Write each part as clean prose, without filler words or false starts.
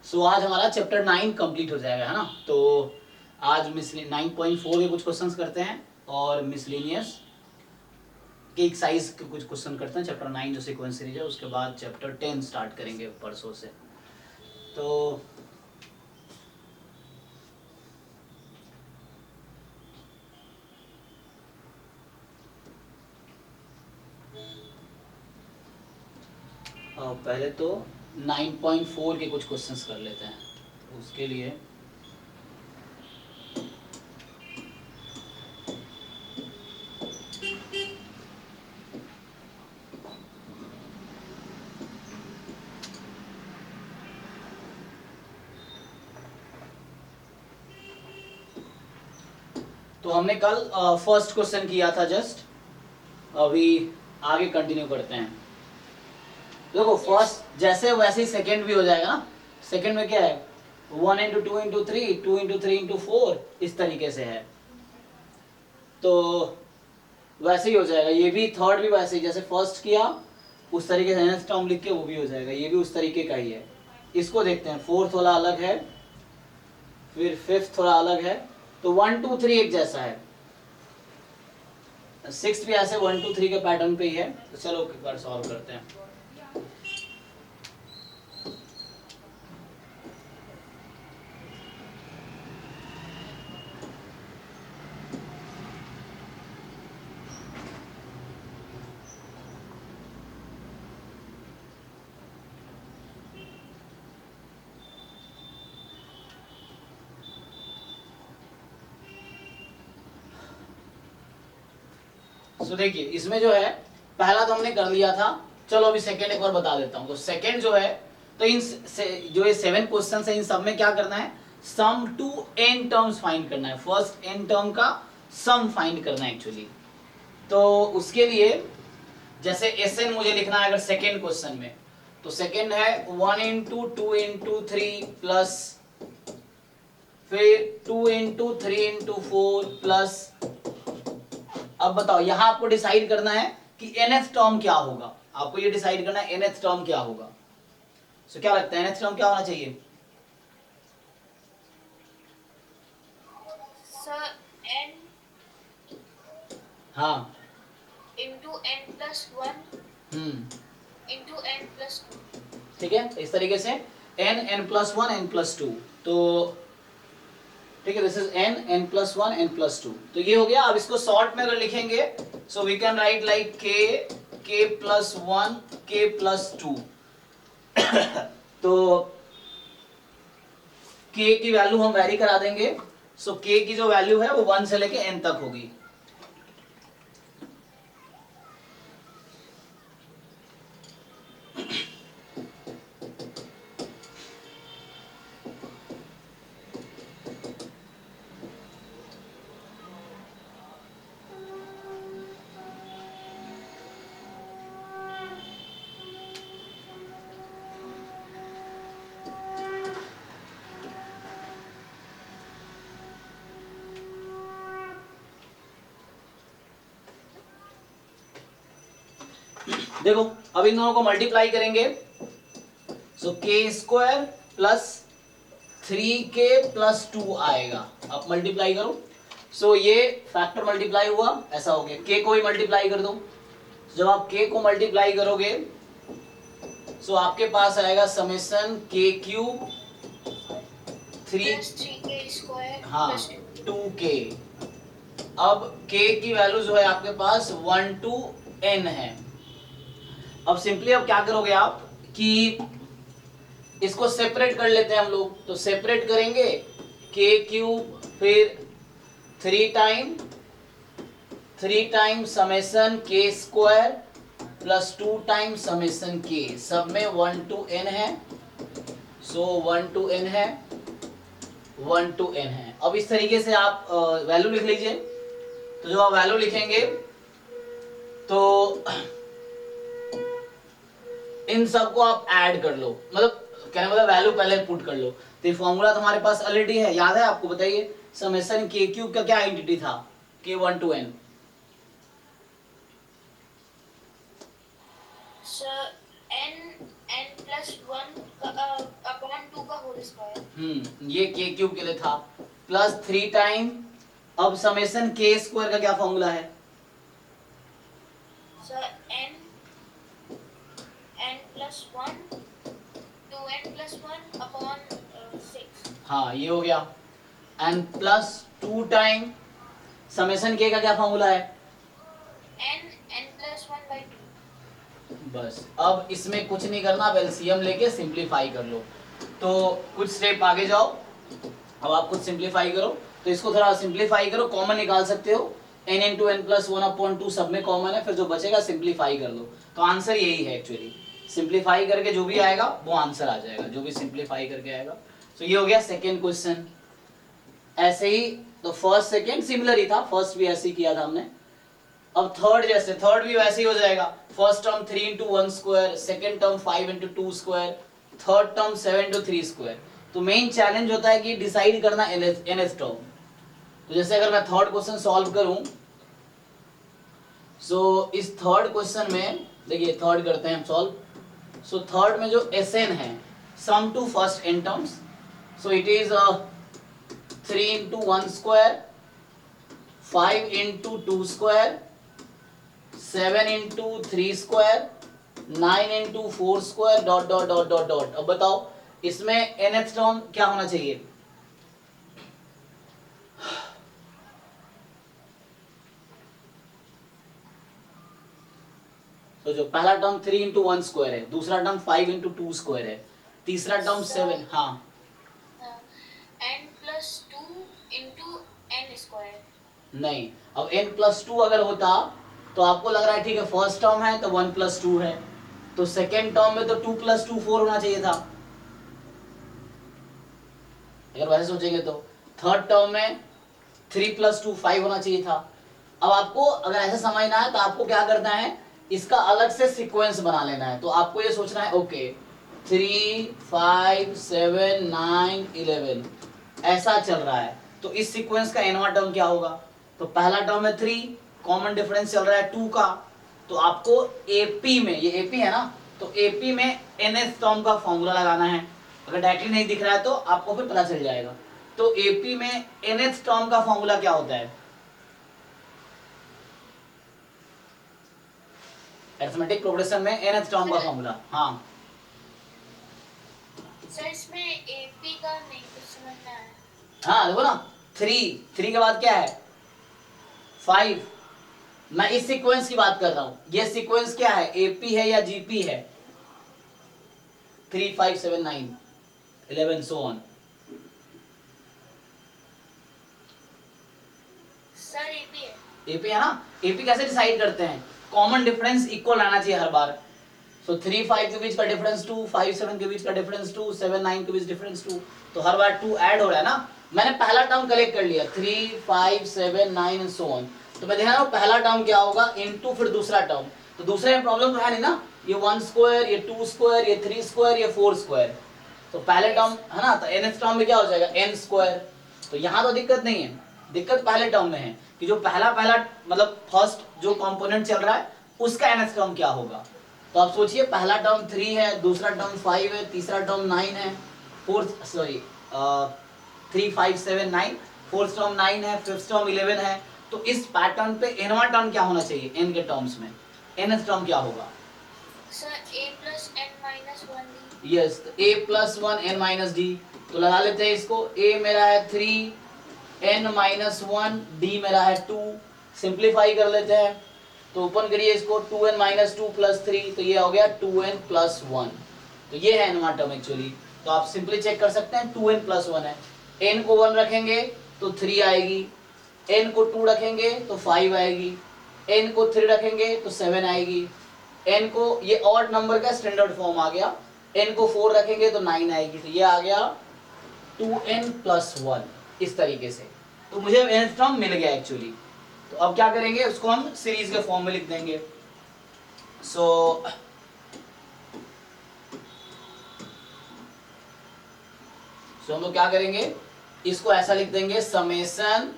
सो आज हमारा chapter 9 complete हो जाएगा, है ना। तो आज 9.4 के कुछ क्वेश्चंस करते हैं और मिसलेनियस के एक साइज के कुछ क्वेश्चन करते हैं। चैप्टर 9 जो सीक्वेंस सीरीज है, उसके बाद चैप्टर 10 स्टार्ट करेंगे परसों से। तो पहले तो 9.4 के कुछ क्वेश्चंस कर लेते हैं। उसके लिए तो हमने कल फर्स्ट क्वेश्चन किया था जस्ट, अभी आगे कंटिन्यू करते हैं। देखो फर्स्ट जैसे वैसे ही सेकंड भी हो जाएगा ना। सेकंड में क्या है, 1 इंटू 2 इंटू 3, 2 इंटू 3 इंटू 4, इस तरीके से है। तो वैसे ही हो जाएगा। ये भी थर्ड भी वैसे ही, जैसे फर्स्ट किया उस तरीके से nth टर्म लिख के वो भी हो जाएगा। ये भी उस तरीके का ही है। इसको देखते हैं, फोर्थ वाला अलग है, फिर फिफ्थ थोड़ा अलग है। तो 1 2 3 एक जैसा है। सिक्स भी ऐसे 1 2 3 के पैटर्न पे ही है। तो चलो एक बार सॉल्व करते हैं। तो देखिए इसमें जो है, पहला तो हमने कर लिया था। चलो अभी सेकंड एक बार बता देता हूँ। तो सेकंड जो है, तो इन जो ये 7 क्वेश्चन है, इन सब में क्या करना है, sum to n terms find करना है। फर्स्ट n टर्म का सम फाइंड करना है एक्चुअली। तो उसके लिए जैसे Sn मुझे लिखना है अगर सेकंड क्वेश्चन में, तो सेकंड है 1 इंटू 2 इंटू 3 प्लस फिर 2 इंटू 3 इंटू 4 प्लस। अब बताओ यहां आपको डिसाइड करना है कि nth टर्म क्या होगा। आपको ये डिसाइड करना है nth टर्म क्या होगा। सो क्या लगता है nth टर्म क्या होना चाहिए? सर n हाँ, into n plus 1 into n plus 2। ठीक है। इस तरीके से n प्लस 1 n प्लस 2। तो ठीक है, this is n plus 1 n plus 2। तो ये हो गया। अब इसको शॉर्ट में अगर लिखेंगे, so we can write like k plus 1 k plus 2। तो k की वैल्यू हम वेरी करा देंगे। सो k की जो वैल्यू है वो 1 से लेके n तक होगी। देखो अब इन दोनों को मल्टीप्लाई करेंगे। सो k square plus 3k plus 2 आएगा। आप मल्टीप्लाई करो। सो ये फैक्टर मल्टीप्लाई हुआ, ऐसा हो गया। k को भी मल्टीप्लाई कर दो। जब आप k को मल्टीप्लाई करोगे, सो आपके पास आएगा summation k cube 3 plus 3k square हाँ प्लस 2k। अब k की वैल्यू जो है आपके पास 1 to n है। अब सिंपली अब क्या करोगे आप कि इसको सेपरेट कर लेते हैं हम लोग। तो सेपरेट करेंगे k क्यूब फिर 3 time summation k square plus 2 time summation k। सब में 1 to n है। सो 1 to n है, 1 to n है। अब इस तरीके से आप वैल्यू लिख लीजिए। तो जब आप वैल्यू लिखेंगे तो इन सबको आप ऐड कर लो, मतलब कहने मतलब वैल्यू पहले पुट कर लो। तो ये फॉर्मूला तुम्हारे पास ऑलरेडी है, याद है आपको? बताइए समेशन k क्यूब का क्या आइडेंटिटी था? k 1 to n। Sir n plus 1 upon 2 का होल होल स्क्वायर। ये के क्यूब के लिए था, प्लस 3 टाइम, अब समेशन के स्क्वायर का क्या फॉर्मूला है? Sir n plus 1 2n plus 1 upon 6। हाँ ये हो गया, n प्लस 2 टाइम समेशन के का क्या फॉर्मूला है? n plus 1 by 2। बस अब इसमें कुछ नहीं करना, अब एलसीएम लेके सिंप्लीफाई कर लो। तो कुछ स्टेप आगे जाओ, अब आप खुद सिंप्लीफाई करो, तो इसको थोड़ा सिंप्लीफाई करो, कॉमन निकाल सकते हो, n इंटू एन प्लस 1/2 सब में कॉमन है, फिर जो बचेगा सिंप्लीफाई कर लो। तो आंसर यही है एक्चुअली, सिंप्लीफाई करके जो भी आएगा वो आंसर आ जाएगा, जो भी सिंप्लीफाई करके आएगा। तो ये हो गया सेकेंड क्वेश्चन। ऐसे ही तो फर्स्ट सेकेंड सिमिलर ही था, फर्स्ट भी ऐसे ही किया था हमने। अब थर्ड, जैसे थर्ड भी वैसे ही हो जाएगा, first term 3 into 1 square, second term 5 into 2 square, third term 7 into 3 square. तो मेन चैलेंज होता है कि डिसाइड करना nth टर्म। तो जैसे अगर मैं थर्ड क्वेश्चन सॉल्व करूं, सो इस थर्ड क्वेश्चन में देखिए, थर्ड करते हैं हम सॉल्व। सो थर्ड में जो Sn है, sum to first n terms, so it is 3 into 1 square, 5 into 2 square, 7 into 3 square, 9 into 4 square, dot dot dot dot dot. अब बताओ इसमें nth टर्म क्या होना चाहिए? तो जो पहला टर्म 3 इंटू 1 स्क्वायर है, दूसरा टर्म 5 इंटू 2 स्क्वायर है, तीसरा टर्म 7। हाँ n plus 2 into n square. नहीं, अब n प्लस 2 अगर होता तो आपको लग रहा है ठीक है फर्स्ट टर्म है तो 1 प्लस 2 है, तो सेकेंड टर्म में तो 2 प्लस 2 4 होना चाहिए था, अगर वैसे सोचेंगे तो। थर्ड टर्म में 3 प्लस 2 5 होना चाहिए था। अब आपको अगर ऐसे समझना है तो आपको क्या करना है, इसका अलग से सीक्वेंस बना लेना है। तो आपको ये सोचना है ओके 3 5 7 9 11 ऐसा चल रहा है, तो इस सीक्वेंस का nवां टर्म क्या होगा? तो पहला टर्म है 3, कॉमन डिफरेंस चल रहा है 2 का, तो आपको AP में, ये AP है ना, तो AP में nth टर्म का फॉर्मूला लगाना है। अगर डायरेक्टली नहीं दिख रहा है तो आपको फिर पता चल जाएगा। तो AP में nth टर्म का फॉर्मूला क्या होता है? अरिथमेटिक प्रोग्रेशन में nth टर्म का फॉर्मूला। हाँ सर इसमें AP का नहीं कुछ समझ में आया। हाँ देखो ना, 3 के बाद क्या है? 5। मैं इस सीक्वेंस की बात कर रहा हूं, ये सीक्वेंस क्या है? AP है या GP है? 3 5 7 9 11 सो ऑन। सर AP है। AP है ना, AP कैसे डिसाइड करते हैं? कॉमन डिफरेंस इक्वल रहना चाहिए हर बार। सो 3 5 के बीच का डिफरेंस 2, 5 7 के बीच का डिफरेंस 2, 7 9 के बीच डिफरेंस 2, तो हर बार 2 ऐड हो रहा है ना। मैंने पहला टर्म कलेक्ट कर लिया 3 5 7 9 एंड सो ऑन, तो मैं देख रहा हूं पहला टर्म क्या होगा इनटू फिर दूसरा टर्म। तो दूसरे में प्रॉब्लम तो है नहीं ना, ये 1 स्क्वायर, ये 2 स्क्वायर, ये 3 स्क्वायर, ये 4 स्क्वायर। तो पहले टर्म है ना, तो nth टर्म में क्या हो जाएगा? n square. तो यहाँ तो दिक्कत नहीं है, दिक्कत पहले टर्म में है कि जो पहला मतलब फर्स्ट जो कंपोनेंट चल रहा है उसका nth टर्म क्या होगा। तो आप सोचिए पहला टर्म 3 है, दूसरा टर्म 5 है, तीसरा टर्म 9 है, फोर्थ सॉरी 3 5 7 9, फोर्थ टर्म 9 है, फिफ्थ टर्म 11 है। तो इस पैटर्न पे nवां टर्म क्या होना चाहिए? n के टर्म्स में nth टर्म क्या होगा? Sir A plus n minus 1d। Yes, a plus 1 n minus D. तो लगा लेते हैं इसको, a मेरा है 3, n माइनस 1, d मेरा है 2। सिंप्लीफाई कर लेते हैं, तो ओपन करिए इसको, 2n माइनस 2 प्लस 3, तो ये हो गया 2n प्लस 1। तो ये है nवां टर्म एक्चुअली। तो आप सिंपली चेक कर सकते हैं 2n प्लस 1 है, n को 1 रखेंगे तो 3 आएगी, n को 2 रखेंगे तो 5 आएगी, n को 3 रखेंगे तो 7 आएगी, n को, ये ऑड नंबर का स्टैंडर्ड फॉर्म आ गया, n को 4 रखेंगे तो 9 आएगी, तो ये आ गया 2n प्लस 1 इस तरीके से। तो मुझे nth टर्म मिल गया एक्चुअली। तो अब क्या करेंगे, उसको हम सीरीज के फॉर्म में लिख देंगे। सो हम लोग क्या करेंगे, इसको ऐसा लिख देंगे, summation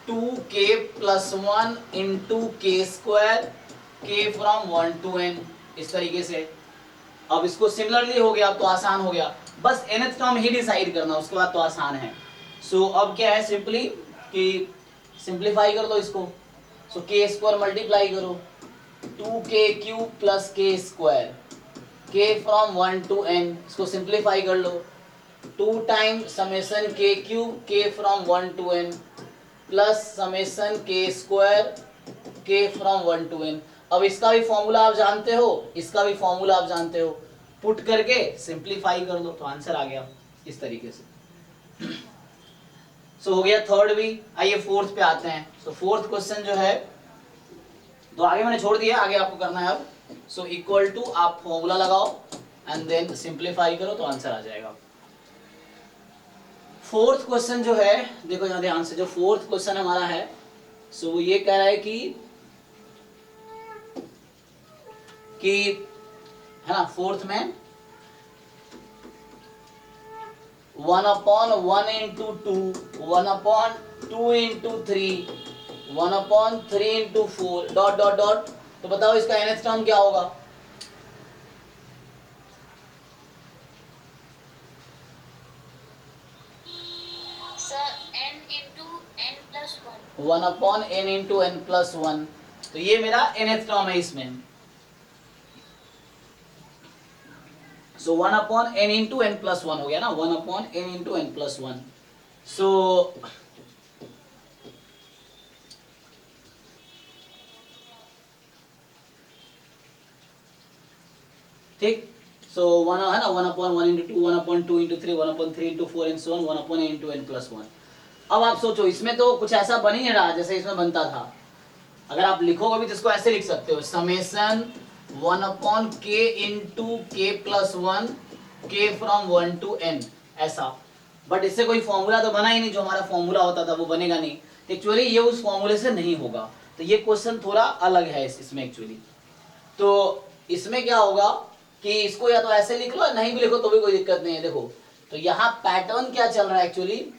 2k plus 1 into k square k from 1 to n, इस तरीके से। अब इसको सिमिलरली हो गया, अब तो आसान हो गया, बस nth टर्म ही डिसाइड करना, उसके बाद तो आसान है। सो अब क्या है, सिंपली कि सिंप्लीफाई कर दो इसको। सो के स्क्वायर मल्टीप्लाई करो 2k³ plus k square, k from 1 to n, इसको सिंप्लीफाई कर लो 2 time summation k³ k from 1 to n plus summation k square k from 1 to n। अब इसका भी फॉर्मूला आप जानते हो, इसका भी फॉर्मूला आप जानते हो, पुट करके सिंप्लीफाई कर दो तो आंसर आ गया इस तरीके से। सो हो गया थर्ड भी। आइए फोर्थ पे आते हैं। सो फोर्थ क्वेश्चन जो है, तो आगे मैंने छोड़ दिया, आगे आपको करना है अब। सो इक्वल टू आप फॉर्मूला लगाओ एंड देन सिंप्लीफाई करो तो आंसर आ जाएगा। फोर्थ क्वेश्चन जो है, देखो यहाँ ध्यान से, जो फोर्थ क्वेश्चन हमारा है, सो वो ये कह रहा है कि है ना, फोर्थ में 1/1 into 2, 1/2 into 3, 1/3 into 4 dot dot dot. तो बताओ इसका nth टर्म क्या होगा? Sir n into n plus 1। 1/n into n plus 1, तो ये मेरा nth टर्म है इसमें। सो 1/n into n plus 1 हो गया ना, 1/n into n plus 1। सो ठीक, सो 1 है ना, 1/1 into 2, 1/2 into 3, 1/3 into 4 and so on, 1/n into n plus 1। अब आप सोचो, इसमें तो कुछ ऐसा बन ही नहीं रहा जैसे इसमें बनता था। अगर आप लिखोगे भी तो इसको ऐसे लिख सकते हो, summation 1/k into k plus 1 k from 1 to n, ऐसा। बट इससे कोई फॉर्मूला तो बना ही नहीं, जो हमारा फॉर्मूला होता था वो बनेगा नहीं। एक्चुअली ये उस फॉर्मूले से नहीं होगा, तो ये क्वेश्चन थोड़ा अलग है इसमें एक्चुअली। तो इसमें क्या होगा कि इसको या तो ऐसे लिख लो, नहीं भी लिखो तो भी कोई दिक्कत नहीं है। देखो तो यहाँ पैटर्न क्या चल रहा है एक्चुअली,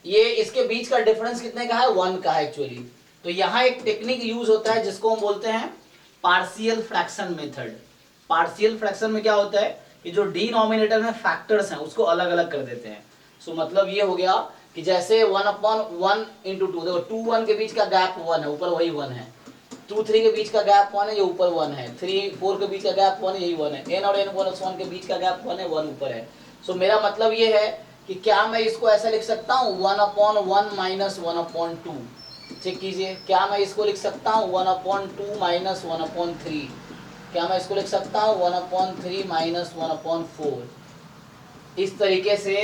ये इसके बीच का डिफरेंस कितने का है, 1 का है एक्चुअली। तो यहाँ एक टेक्निक यूज होता है जिसको हम बोलते हैं partial fraction method. Partial fraction में क्या होता है कि जो डिनोमिनेटर में फैक्टर्स हैं उसको अलग अलग कर देते हैं। सो मतलब ये हो गया कि जैसे 1/1 into 2, देखो 2 1 के बीच का गैप 1 है, ऊपर वही 1 है। 2 3 के बीच का गैप 1 है, ये ऊपर 1 है। 3 4 के बीच का गैप 1 है, यही 1 है। n और n+1 के बीच का गैप 1 है, 1 ऊपर है। सो मेरा मतलब ये है कि क्या मैं इसको ऐसा लिख सकता हूँ 1/1 minus 1/2। चेक कीजिए, क्या मैं इसको लिख सकता हूँ 1/2 minus 1/3? क्या मैं इसको लिख सकता हूँ 1/3 minus 1/4? इस तरीके से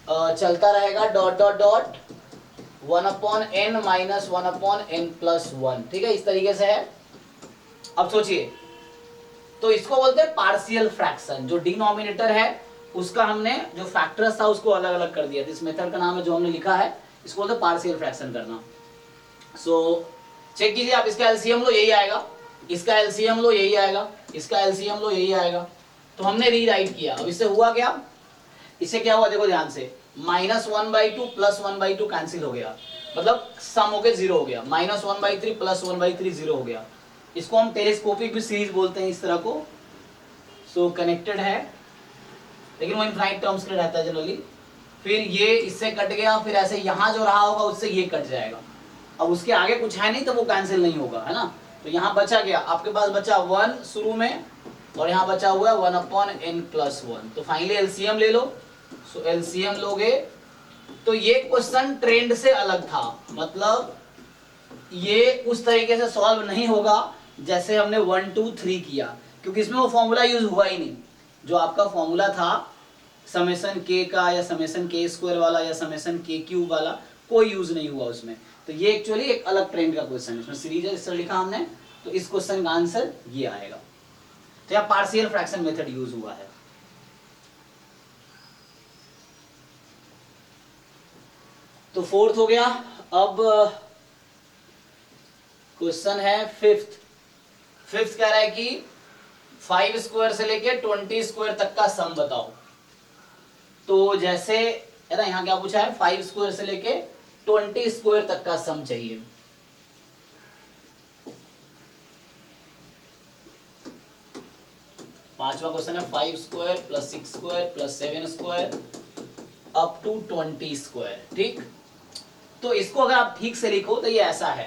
चलता रहेगा dot dot dot 1/n minus 1/n plus 1। ठीक है, इस तरीके से है। अब सोचिए, तो इसको बोलते हैं पार्शियल फ्रैक्शन। जो डिनोमिनेटर है उसका हमने जो फैक्टर्स था उसको अलग अलग कर दिया। इस मेथड का नाम है जो हमने लिखा है, इसको बोलते हैं पार्शियल फ्रैक्शन करना। सो चेक कीजिए, आप इसका एलसीएम लो यही आएगा, इसका एलसीएम लो यही आएगा, इसका एलसीएम लो यही आएगा। तो हमने रीराइट किया। अब इससे हुआ क्या, इससे क्या हुआ देखो ध्यान से, -1/2 + 1/2 कैंसिल हो गया, मतलब सम होके 0 हो गया। -1/3 + 1/3 0 हो गया। इसको हम टेलीस्कोपिक भी सीरीज बोलते हैं इस तरह को। सो कनेक्टेड है, लेकिन वो इनफाइनाइट टर्म्स के लिए रहता है जनरली। फिर ये इससे कट गया, फिर ऐसे यहाँ जो रहा होगा उससे ये कट जाएगा। अब उसके आगे कुछ है नहीं तो वो कैंसिल नहीं होगा, है ना। तो यहाँ बचा गया, आपके पास बचा 1 शुरू में, और यहाँ बचा हुआ है 1/n + 1। तो फाइनली एलसीएम ले लो। सो एलसीएम लोगे तो ये क्वेश्चन ट्रेंड से अलग था, मतलब ये उस तरीके से सॉल्व नहीं होगा जैसे हमने 1 2 3 किया, क्योंकि इसमें वो फॉर्मूला यूज हुआ ही नहीं। जो आपका फॉर्मूला था समेशन k का या समेशन k² वाला या समेशन k³ वाला, कोई यूज नहीं हुआ उसमें। तो ये एक्चुअली एक अलग ट्रेंड का क्वेश्चन है, इसमें सीरीज है, इस तरह लिखा हमने। तो इस क्वेश्चन का आंसर ये आएगा। तो यहाँ पार्शियल फ्रैक्शन मेथड यूज हुआ है। तो फोर्थ हो गया। अब क्वेश्चन है फिफ्थ। फिफ्थ कह रहा है कि 5² से लेके 20² तक का सम बताओ। तो जैसे है ना, यहाँ क्या पूछा है, 5² से लेके 20² तक का सम चाहिए। पांचवा क्वेश्चन है 5 square plus 6 square plus 7 square up to 20 square. ठीक, तो इसको अगर आप ठीक से लिखो तो ये ऐसा है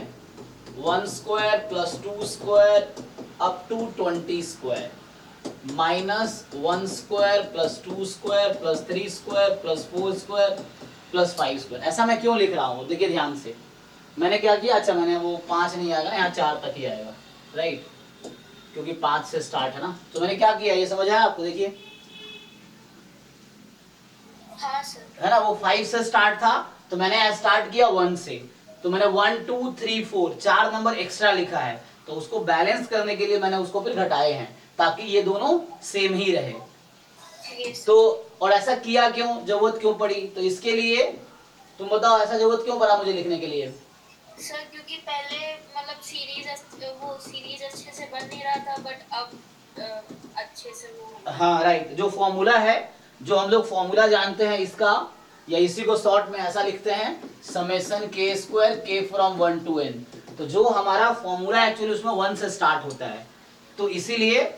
1 square plus 2 square up to 20 square minus 1 square plus 2 square plus 3 square plus 4 square plus 5 square. ऐसा मैं क्यों लिख रहा हूँ, देखिए ध्यान से। मैंने क्या किया, अच्छा मैंने वो 5 नहीं आएगा, यहाँ 4 तक ही आएगा, राइट, क्योंकि 5 से स्टार्ट है ना। तो मैंने क्या किया, ये समझ आया आपको? देखिए, हाँ सर। है ना, वो 5 से स्टार्ट था तो मैंने स्टार्ट किया 1 से, तो मैंने 1 2 3 4 4 नंबर एक्स्ट्रा लिखा है, तो उसको बैलेंस करने के लिए मैंने उसको फिर घटाए हैं ताकि ये दोनों सेम ही रहे। Yes. तो और ऐसा किया क्यों, जरूरत क्यों पड़ी, तो इसके लिए तुम बताओ ऐसा जरूरत क्यों पड़ा मुझे लिखने के लिए? सर क्योंकि पहले मतलब सीरीज अच्छे से बन नहीं रहा था, बट अब अच्छे से वो। हाँ राइट, जो फॉर्मूला है, जो हम लोग फॉर्मूला जानते हैं इसका, या इसी को शॉर्ट में ऐसा लिखते हैं समेशन के स्क्वायर के फ्रॉम 1 टू n। तो जो हमारा फॉर्मूला एक्चुअली उसमें 1 से स्टार्ट होता है, तो इसीलिए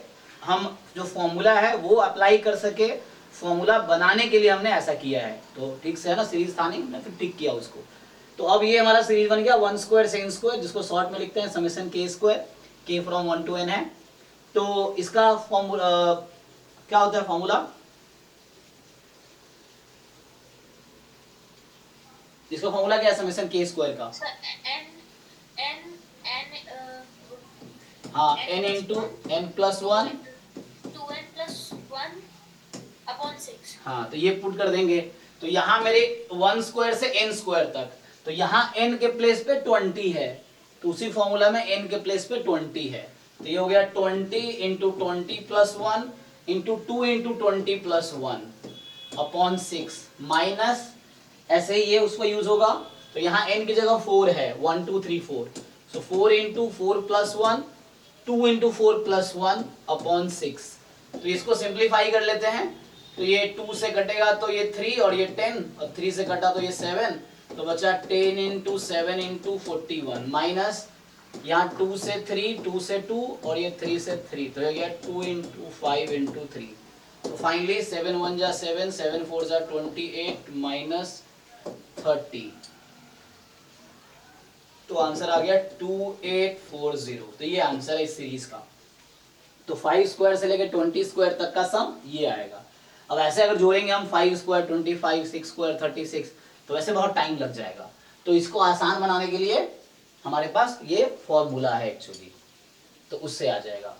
हम जो फॉर्मूला है वो अप्लाई कर सके, फॉर्मूला बनाने के लिए हमने ऐसा किया है। तो ठीक से है ना, सीरीज था नहीं, मैंने फिर टिक किया उसको। तो अब ये हमारा सीरीज बन गया 1 स्क्वायर सेकंड स्क्वायर, जिसको शॉर्ट में लिखते हैं समेशन के स्क्वायर के फ्रॉम 1 टू n है। तो इसका फॉर्मूला क्या होता है, फॉर्मूला इसका फॉर्मूला क्या है समेशन के स्क्वायर का? सर हाँ n into n plus 1 2n plus 1 upon 6। हाँ, तो ये पुट कर देंगे। तो यहाँ मेरे 1 स्क्वायर से n स्क्वायर तक, तो यहाँ n के प्लेस पे 20 है, तो उसी फॉर्मूला में n के प्लेस पे 20 है, तो ये हो गया 20 into 20 plus 1 into 2 into 20 plus 1 upon 6 minus, ऐसे ही ये उसको यूज होगा। तो यहाँ n की जगह 4 है, 1 2 3 4, सो 4 into 4 plus 1 2 into 4 plus 1 upon 6। तो इसको सिंप्लीफाई कर लेते हैं, तो ये 2 से कटेगा तो ये 3 और ये 10, और 3 से कटा तो ये 7, तो बचा 10 इंटू 7 इंटू 41 माइनस यहाँ 2 से 3 2 से 2 और ये 3 से 3, तो ये गया 2 इंटू 5 इंटू 3। तो फाइनली 7 1 जा 7 7 4 जा 28 माइनस 30, तो आंसर आ गया 2840। तो ये आंसर है इस सीरीज का। तो 5 स्क्वायर से लेकर 20 स्क्वायर तक का सम ये आएगा। अब ऐसे अगर जोड़ेंगे हम 5 स्क्वायर 25 6 स्क्वायर 36, तो वैसे बहुत टाइम लग जाएगा। तो इसको आसान बनाने के लिए हमारे पास ये फॉर्मूला है एक्चुअली, तो उससे आ जाएगा।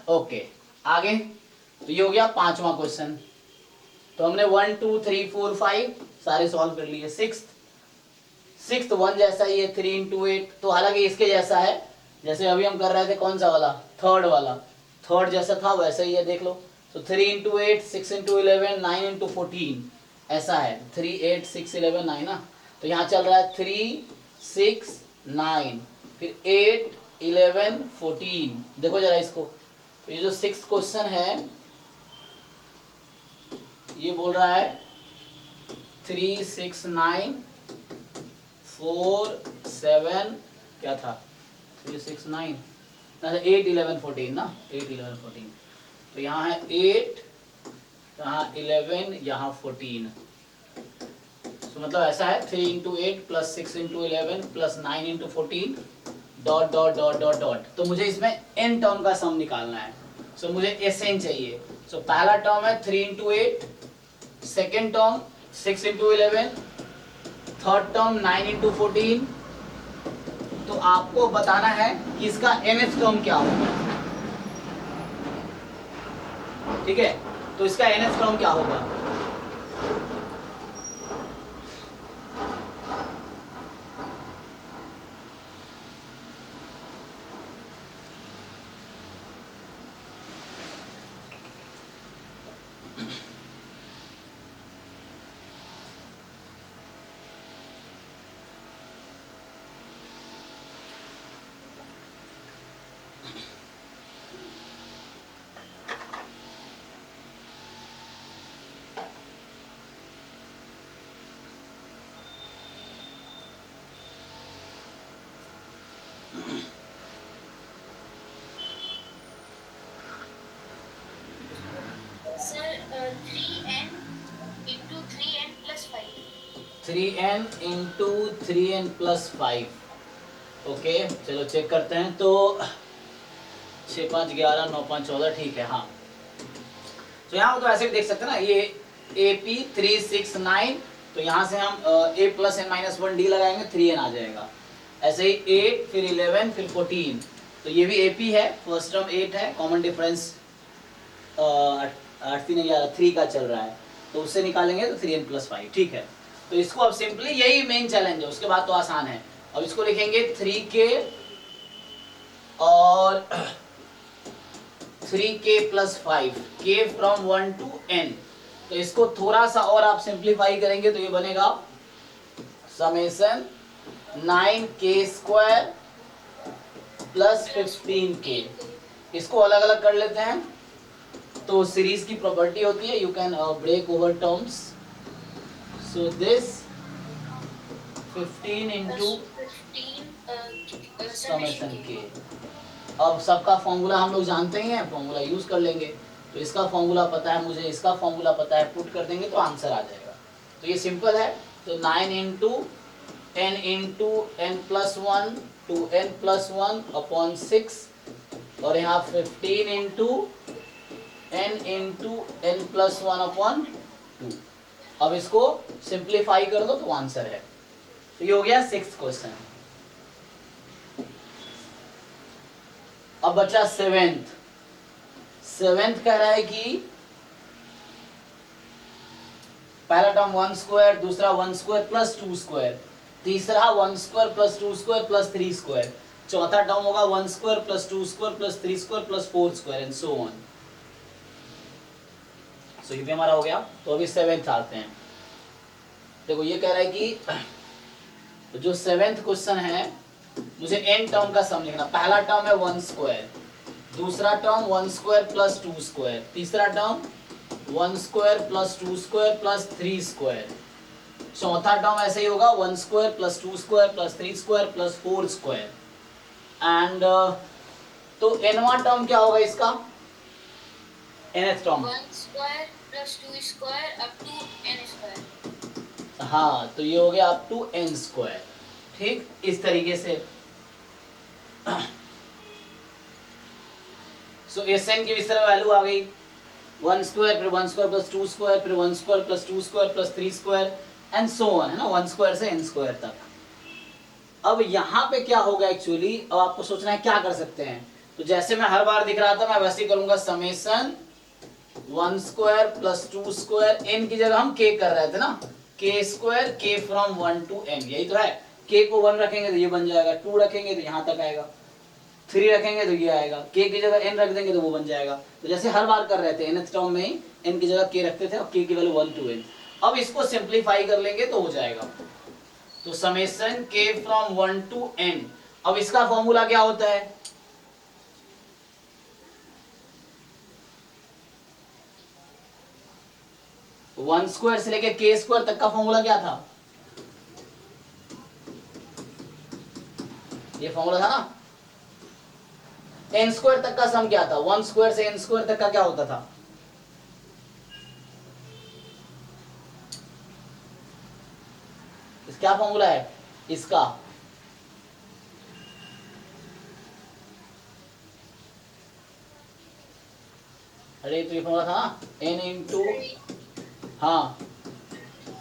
ओके, आगे। तो ये हो गया पांचवा क्वेश्चन। तो हमने 1 2 3 4 5 सारे सॉल्व कर लिए। सिक्स्थ 1 जैसा ही है 3 इंटू 8, तो हालांकि इसके जैसा है जैसे अभी हम कर रहे थे, कौन सा वाला, थर्ड वाला, थर्ड जैसा था वैसा ही है, देख लो। तो 3 इंटू 8 6 इंटू 11 9 इंटू 14 ऐसा है, 3 8 6 11 9 ना। तो यहाँ चल रहा है 3 6 9 फिर 8 11 14। देखो जरा इसको, तो ये जो 6th क्वेश्चन है ये बोल रहा है 3 6 9 4 7 क्या था, 3 6 9 8 11 14 ना, 8 11 14। तो यहाँ है 8, यहाँ 11, यहाँ 14। तो मतलब ऐसा है 3 into 8 plus 6 into 11 plus 9 into 14 dot dot dot dot dot. तो मुझे इसमें n टर्म का सम निकालना है, सो मुझे Sn चाहिए। सो पहला टर्म है 3 into 8, second term 6 into 11, third term 9 into 14। तो आपको बताना है कि इसका nth टर्म क्या होगा, ठीक है। तो इसका nth टर्म क्या होगा, 3n into 3n plus 5. 3n into 3n plus 5। Okay चलो चेक करते हैं। तो 6 5 11 9 5 14 ठीक है। हाँ तो यहाँ तो ऐसे भी देख सकते हैं ना, ये AP 369, तो यहाँ से हम a plus n minus 1 d लगाएंगे, 3n आ जाएगा। ऐसे ही 8 फिर 11 फिर 14, तो ये भी AP है, फर्स्ट टर्म 8 है, कॉमन डिफरेंस 8 3 11 3 का चल रहा है, तो उससे निकालेंगे तो 3n प्लस 5 ठीक है। तो इसको अब सिंपली, यही मेन चैलेंज है, उसके बाद तो आसान है। अब इसको लिखेंगे 3k और 3k plus 5, k from 1 to n। तो इसको थोड़ा सा और आप सिंप्लीफाई करेंगे तो ये बनेगा summation 9k square plus 15k। इसको अलग अलग कर लेते हैं। तो सीरीज की प्रॉपर्टी होती है, you can break over terms. So this 15 into 15 summation k। अब सबका फॉर्मूला हम लोग जानते ही हैं, फॉर्मूला यूज कर लेंगे। तो इसका फॉर्मूला पता है मुझे, इसका फॉर्मूला पता है, पुट कर देंगे तो आंसर आ जाएगा। तो ये सिंपल है। तो 9 into n plus 1 to n plus 1 upon 6, और यहाँ 15 इंटू n प्लस 1 अपॉन 2। अब इसको सिंप्लीफाई कर दो तो आंसर है। तो ये हो गया 6th क्वेश्चन। अब बचा 7th कह रहा है कि पहला टर्म 1 स्क्वायर, दूसरा 1 स्क्वायर प्लस 2 स्क्वायर, तीसरा 1 square plus 2 square plus 3 square, चौथा टर्म होगा 1 square plus 2 square plus 3 square plus 4 square and so on. So ये भी हमारा हो गया। तो अभी 7th आते हैं। देखो ये कह रहा है कि जो 7th क्वेश्चन है, मुझे n टर्म का सम लिखना। पहला टर्म है 1 स्क्वायर, दूसरा टर्म 1 स्क्वायर प्लस 2 स्क्वायर, तीसरा term 1 square plus 2 square plus 3 square, चौथा टर्म ऐसे ही होगा 1 square plus 2 square plus 3 square plus 4 square. And तो nवां टर्म क्या होगा इसका, nth term. 1 square plus 2 square up to n square. हाँ तो ये हो गया अप टू n स्क्वायर। ठीक, इस तरीके से। सो Sn की इस तरह वैल्यू आ गई 1 स्क्वायर फिर 1 स्क्वायर प्लस 2 स्क्वायर फिर 1 square plus 2 square plus 3 square and so on, है ना, 1 स्क्वायर से n स्क्वायर तक। अब यहाँ पे क्या होगा एक्चुअली, अब आपको सोचना है क्या कर सकते हैं। तो जैसे मैं हर बार दिख रहा था, मैं वैसे ही करूंगा, summation 1 square plus 2 square, n की जगह हम k कर रहे थे ना, k square k from 1 to n, यही तो है। k को 1 रखेंगे तो ये बन जाएगा, 2 रखेंगे तो यहाँ तक आएगा, 3 रखेंगे तो ये आएगा, k की जगह n रख देंगे तो वो बन जाएगा। तो जैसे हर बार कर रहे थे, nth टर्म में ही n की जगह k रखते थे और k की वैल्यू 1 टू n। अब इसको सिंप्लीफाई कर लेंगे तो हो जाएगा। तो summation k from 1 to n। अब इसका फॉर्मूला क्या होता है, वन स्क्वायर से लेके k स्क्वायर तक का फॉर्मूला क्या था, ये फॉर्मूला था ना। n स्क्वायर तक का सम क्या था, 1 स्क्वायर से n स्क्वायर तक का क्या होता था, क्या फॉर्मूला है इसका, अरे तो ये फॉर्मूला था ना, n इंटू, हाँ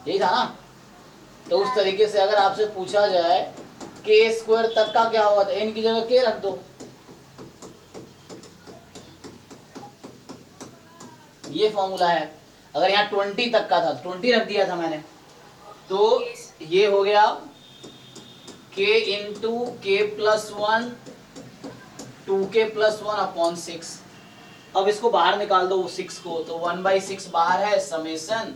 यही था ना। तो उस तरीके से अगर आपसे पूछा जाए k स्क्वायर तक का क्या होगा, तो n की जगह k रख दो, ये फॉर्मूला है। अगर यहाँ 20 तक का था, 20 रख दिया था मैंने, तो ये हो गया k into k plus 1 2k plus 1 upon 6। अब इसको बाहर निकाल दो 6 को, तो 1/6 बाहर है, summation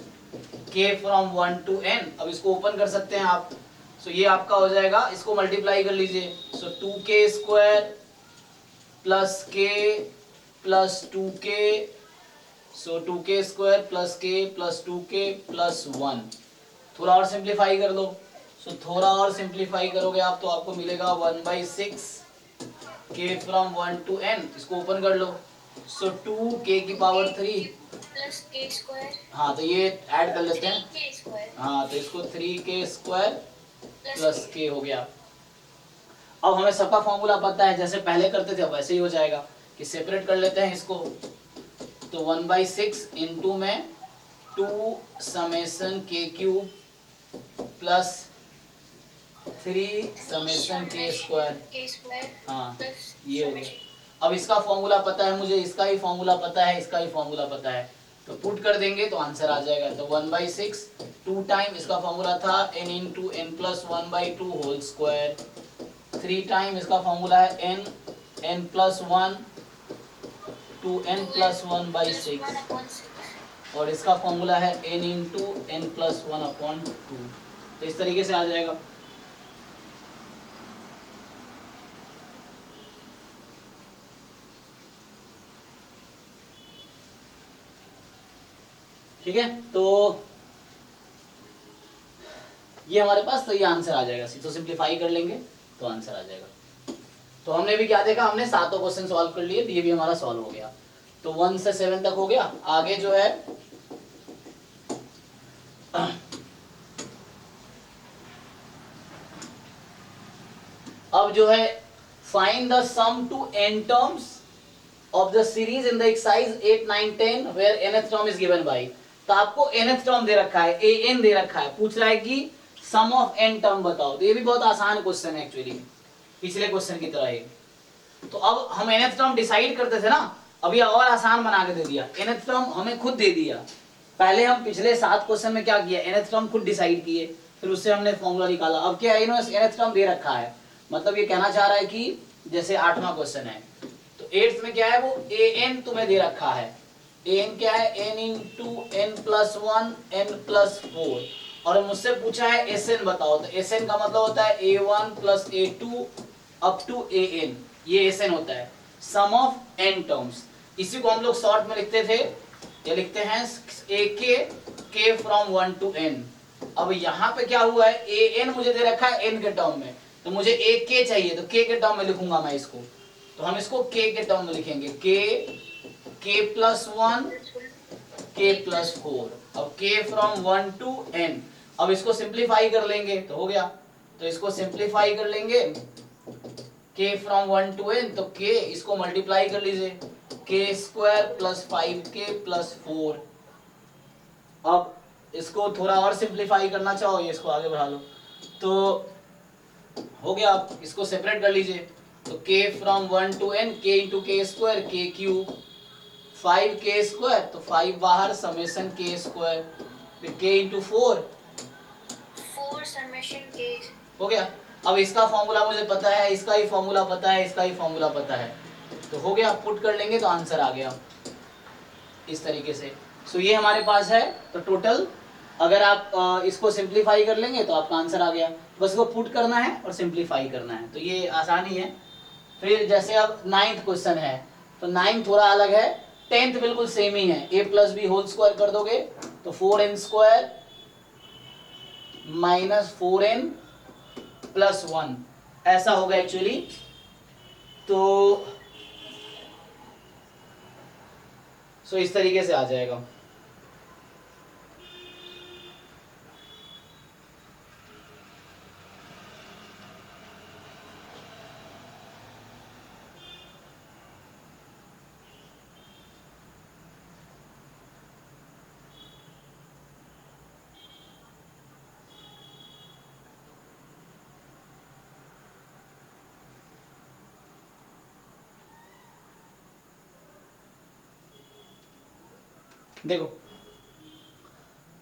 k from 1 to n। अब इसको ओपन कर सकते हैं आप। सो ये आपका हो जाएगा, इसको मल्टीप्लाई कर लीजिए। सो 2k square plus k plus 2k, सो 2k square plus k plus 2k plus 1। थोड़ा और सिंप्लीफाई कर दो। सो थोड़ा और सिंप्लीफाई करोगे आप तो आपको मिलेगा 1/6 k फ्रॉम 1 टू n। इसको ओपन कर लो। सो 2k की पावर 3 प्लस के स्क्वायर हाँ तो ये ऐड कर लेते हैं। के स्क्वायर हाँ तो इसको 3k स्क्वायर प्लस के। के हो गया। अब हमें सबका फॉर्मूला पता है, जैसे पहले करते थे वैसे ही हो जाएगा कि सेपरेट कर लेते हैं इसको। तो 1/6 इंटू में 2 समेसन के क्यूब प्लस 3 समेसन के स्क्वायर। के स्क्वायर हाँ प्लस ये हो गया। समेशन। अब इसका फॉर्मूला पता है मुझे, इसका ही फॉर्मूला पता है, इसका ही फॉर्मूला पता है, तो पुट कर देंगे तो आंसर आ जाएगा। तो 1/6 2 टाइम इसका फॉर्मूला था n into n plus 1/2 whole square, 3 time इसका फॉर्मूला है n plus 1 to n plus 1/6 और इसका फॉर्मूला है n इंटू n प्लस 1/2। तो इस तरीके से आ जाएगा। ठीक है, तो ये हमारे पास, तो ये आंसर आ जाएगा। तो सिंप्लीफाई कर लेंगे तो आंसर आ जाएगा। तो हमने भी क्या देखा, हमने सातों क्वेश्चन सॉल्व कर लिए, तो ये भी हमारा सॉल्व हो गया। तो 1 से 7 तक हो गया। आगे जो है अब जो है find the sum to n terms of the series in the exercise 8 9 10 where nth term is given by. तो आपको nth टर्म दे रखा है, an दे रखा है, पूछ रहा है कि सम ऑफ n टर्म बताओ। तो ये भी बहुत आसान क्वेश्चन है एक्चुअली, पिछले क्वेश्चन की तरह ही। तो अब हम nth टर्म डिसाइड करते थे ना, अभी और आसान बना के दे दिया। nth टर्म हमें खुद दे दिया। पहले हम पिछले 7 क्वेश्चन में क्या किया, nth टर्म खुद डिसाइड किए, फिर उससे हमने फॉर्मूला निकाला। अब क्या है, इन्होंने nth टर्म दे रखा है, मतलब ये कहना चाह रहा है कि जैसे 8वां क्वेश्चन है, तो 8th में क्या है, वो an तुम्हें दे रखा है। an क्या है, n into n plus 1 n plus 4, और मुझसे पूछा है sn बताओ। तो sn का मतलब होता है a1 plus a2 up to an, ये sn होता है, सम ऑफ n टर्म्स। इसी को हम लोग शॉर्ट में लिखते थे, ये लिखते हैं k फ्रॉम 1 टू n। अब यहाँ पे क्या हुआ है, an मुझे दे रखा है n के टर्म में, तो मुझे एक k चाहिए, तो k के टर्म में लिखूंगा मैं इसको। तो हम इसको k के टर्म में लिखेंगे, k प्लस 1 k प्लस 4। अब k फ्रॉम 1 टू n, अब इसको सिंप्लीफाई कर लेंगे तो हो गया। तो इसको सिंप्लीफाई कर लेंगे, k फ्रॉम 1 टू n, तो k इसको मल्टीप्लाई कर लीजिए, k square plus 5k plus 4। अब इसको थोड़ा और सिंप्लीफाई करना चाहो, ये इसको आगे बढ़ा लो, तो हो गया। आप इसको सेपरेट कर लीजिए, तो k from 1 to n, k into k square k cube, 5k square, तो 5 बाहर, समेशन k स्क्वायर, फिर k इंटू 4 समेशन के। हो गया। अब इसका फॉर्मूला मुझे पता है, इसका ही फॉर्मूला पता है, इसका ही फॉर्मूला पता है, तो हो गया। पुट कर लेंगे तो आंसर आ गया इस तरीके से। सो ये हमारे पास है। तो टोटल अगर आप इसको सिंप्लीफाई कर लेंगे तो आपका आंसर आ गया। बस इसको पुट करना है और सिंप्लीफाई करना है, तो ये आसान ही है। फिर जैसे अब 9th क्वेश्चन है, तो 9th थोड़ा अलग है, 10th बिल्कुल सेम ही है। a plus b whole square कर दोगे तो 4n square minus 4n plus 1 ऐसा होगा एक्चुअली। तो सो इस तरीके से आ जाएगा। देखो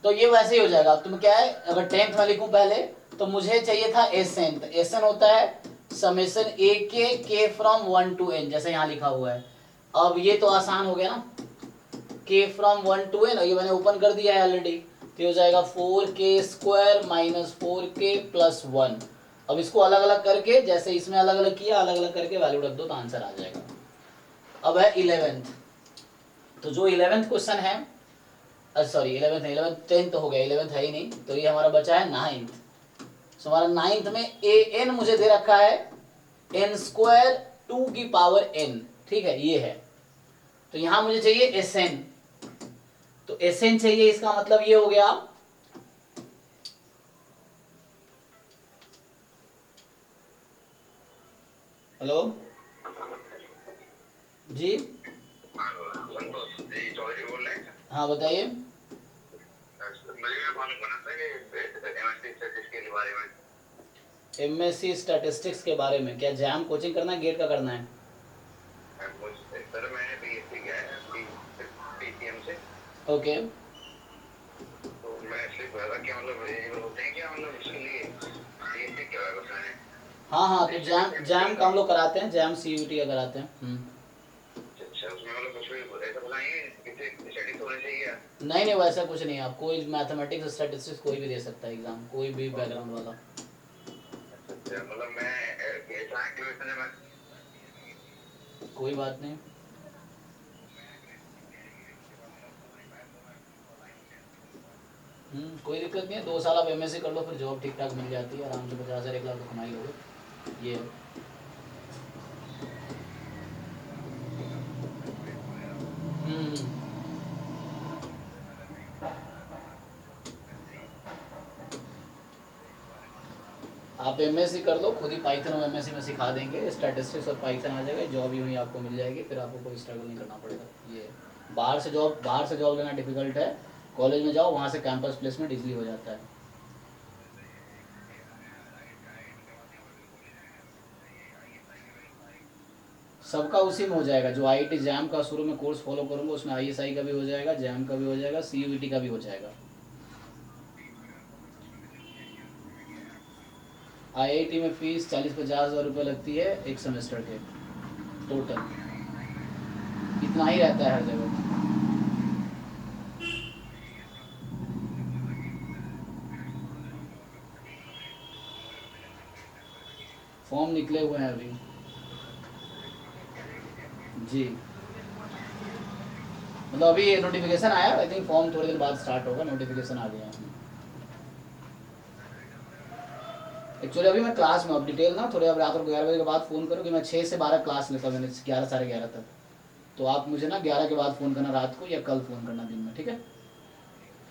तो ये वैसे ही हो जाएगा। तुम क्या है, अगर 10th में लिखूं पहले, तो मुझे चाहिए था एसएन। तो एसएन होता है समेशन ए के फ्रॉम 1 टू n, जैसे यहाँ लिखा हुआ है। अब ये तो आसान हो गया ना, k फ्रॉम 1 टू n, ये मैंने ओपन कर दिया है ऑलरेडी, तो हो जाएगा 4k square minus 4k plus 1। अब इसको अलग अलग करके, जैसे इसमें अलग अलग किया, अलग अलग करके वैल्यू रख दो तो आंसर आ जाएगा। अब है 11th, तो जो 11th क्वेश्चन है, सॉरी 11th नहीं, 11th 10th हो गया, 11th है ही नहीं, तो ये हमारा बचा है 9th। सो हमारा 9th में ए एन मुझे दे रखा है n स्क्वायर 2 की पावर n, ठीक है, ये है। तो यहां मुझे चाहिए एस एन, तो Sn चाहिए, इसका मतलब ये हो गया हेलो जी, संतोष जी चौधरी बोल रहे हैं। हाँ बताइए। मुझे ये मालूम करना था कि एमएससी स्टैटिस्टिक्स के बारे में। MSc स्टैटिस्टिक्स के बारे में क्या जैम कोचिंग करना है, गेट का करना है? सर मैंने बीएससी किया है पीसीएम से। ओके तो मैं इसलिए पूछा था कि मतलब एलिजिबल होते हैं क्या, मतलब इसके लिए बीएससी क्या है बस मैंने। हाँ, तो जैम का हम लोग कराते हैं, जैम CUT का कराते हैं। अच्छा उसमें मतलब कुछ भी ऐसा बताएंगे किसी स्टैटिस्टिक्स होना चाहिए या? नहीं वैसा कुछ नहीं, आप कोई मैथमेटिक्स स्टैटिस्टिक्स कोई भी दे सकता है एग्जाम, कोई भी बैकग्राउंड वाला। अच्छा मतलब मैं ऐसा है कि मैं कोई बात नहीं। कोई दिक्कत नहीं है, 2 साल आप MSc कर लो, फिर जॉब ठीक ठाक मिल जाती है आराम से, 50,000 1 लाख तो कमाई लोगे। ये है। हम्म आप MSc कर लो, खुद ही पाइथन और MSc में सिखा देंगे, स्टैटिस्टिक्स और पाइथन आ जाएगा, जॉब ही वहीं आपको मिल जाएगी, फिर आपको कोई स्ट्रगल नहीं करना पड़ेगा। ये बाहर से जॉब लेना डिफिकल्ट है, कॉलेज में जाओ, वहाँ से कैंपस प्लेसमेंट इजीली हो जाता है। सबका उसी में हो जाएगा, जो IIT जैम का शुरू में कोर्स फॉलो करूँगा उसमें ISI का भी हो जाएगा, जैम का भी हो जाएगा, CUET का भी हो जाएगा। IIT में फीस 40-50 हज़ार रुपये लगती है एक सेमेस्टर के टोटल, इतना ही रहता है हर जगह। फॉर्म निकले हुए हैं अभी जी, मतलब अभी नोटिफिकेशन आया, आई थिंक फॉर्म थोड़े दिन बाद स्टार्ट होगा, नोटिफिकेशन आ गया है। एक्चुअली अभी मैं क्लास में, अब डिटेल ना थोड़े, अब रात को 11 बजे के बाद फ़ोन करो कि मैं 6 से 12 क्लास लेता हूँ, मैंने 11 साढ़े 11 तक, तो आप मुझे ना 11 के बाद फ़ोन करना रात को, या कल फ़ोन करना दिन में, ठीक है?